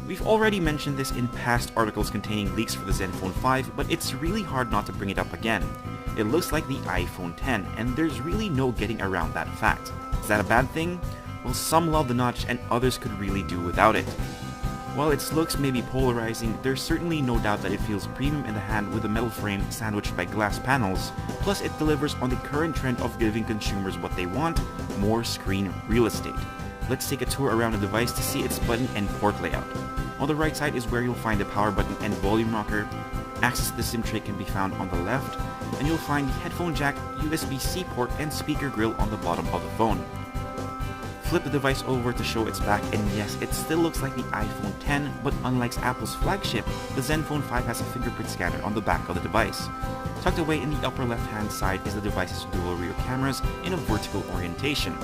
We've already mentioned this in past articles containing leaks for the ZenFone 5, but it's really hard not to bring it up again. It looks like the iPhone 10, and there's really no getting around that fact. Is that a bad thing? Well, some love the notch and others could really do without it. While its looks may be polarizing, there's certainly no doubt that it feels premium in the hand with a metal frame sandwiched by glass panels, plus it delivers on the current trend of giving consumers what they want, more screen real estate. Let's take a tour around the device to see its button and port layout. On the right side is where you'll find the power button and volume rocker. Access to the SIM tray can be found on the left, and you'll find the headphone jack, USB-C port, and speaker grill on the bottom of the phone. Flip the device over to show its back, and yes, it still looks like the iPhone 10, but unlike Apple's flagship, the ZenFone 5 has a fingerprint scanner on the back of the device. Tucked away in the upper left-hand side is the device's dual rear cameras in a vertical orientation.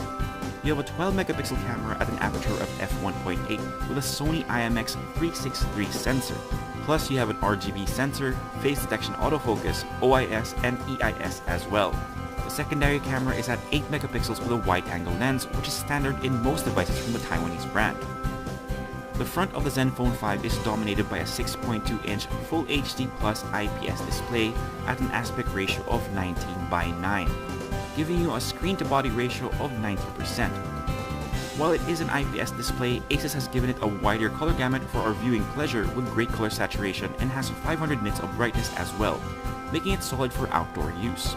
You have a 12 megapixel camera at an aperture of f1.8 with a Sony IMX363 sensor. Plus you have an RGB sensor, face detection autofocus, OIS, and EIS as well. The secondary camera is at 8 megapixels with a wide-angle lens, which is standard in most devices from the Taiwanese brand. The front of the ZenFone 5 is dominated by a 6.2-inch Full HD Plus IPS display at an aspect ratio of 19:9, giving you a screen-to-body ratio of 90%. While it is an IPS display, ASUS has given it a wider color gamut for our viewing pleasure with great color saturation and has 500 nits of brightness as well, making it solid for outdoor use.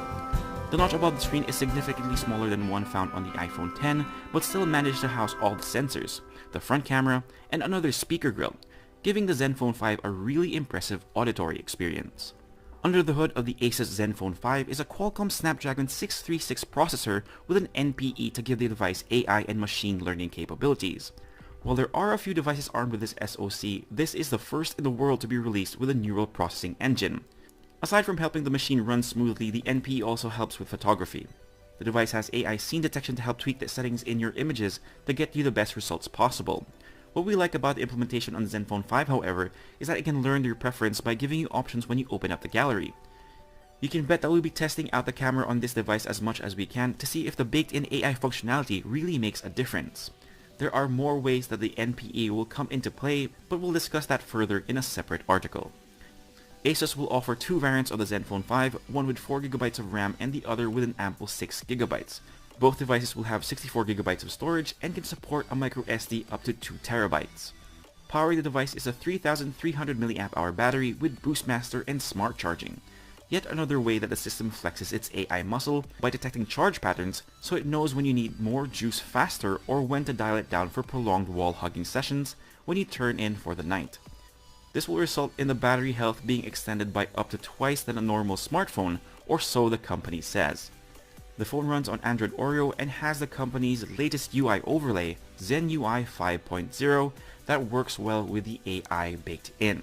The notch above the screen is significantly smaller than one found on the iPhone 10, but still managed to house all the sensors, the front camera, and another speaker grill, giving the ZenFone 5 a really impressive auditory experience. Under the hood of the ASUS ZenFone 5 is a Qualcomm Snapdragon 636 processor with an NPE to give the device AI and machine learning capabilities. While there are a few devices armed with this SoC, this is the first in the world to be released with a neural processing engine. Aside from helping the machine run smoothly, the NPE also helps with photography. The device has AI scene detection to help tweak the settings in your images to get you the best results possible. What we like about the implementation on the ZenFone 5, however, is that it can learn your preference by giving you options when you open up the gallery. You can bet that we'll be testing out the camera on this device as much as we can to see if the baked-in AI functionality really makes a difference. There are more ways that the NPE will come into play, but we'll discuss that further in a separate article. ASUS will offer two variants of the ZenFone 5, one with 4GB of RAM and the other with an ample 6GB. Both devices will have 64GB of storage and can support a microSD up to 2TB. Powering the device is a 3300 mAh battery with Boostmaster and smart charging. Yet another way that the system flexes its AI muscle by detecting charge patterns so it knows when you need more juice faster or when to dial it down for prolonged wall hugging sessions when you turn in for the night. This will result in the battery health being extended by up to twice than a normal smartphone, or so the company says. The phone runs on Android Oreo and has the company's latest UI overlay, Zen UI 5.0, that works well with the AI baked in.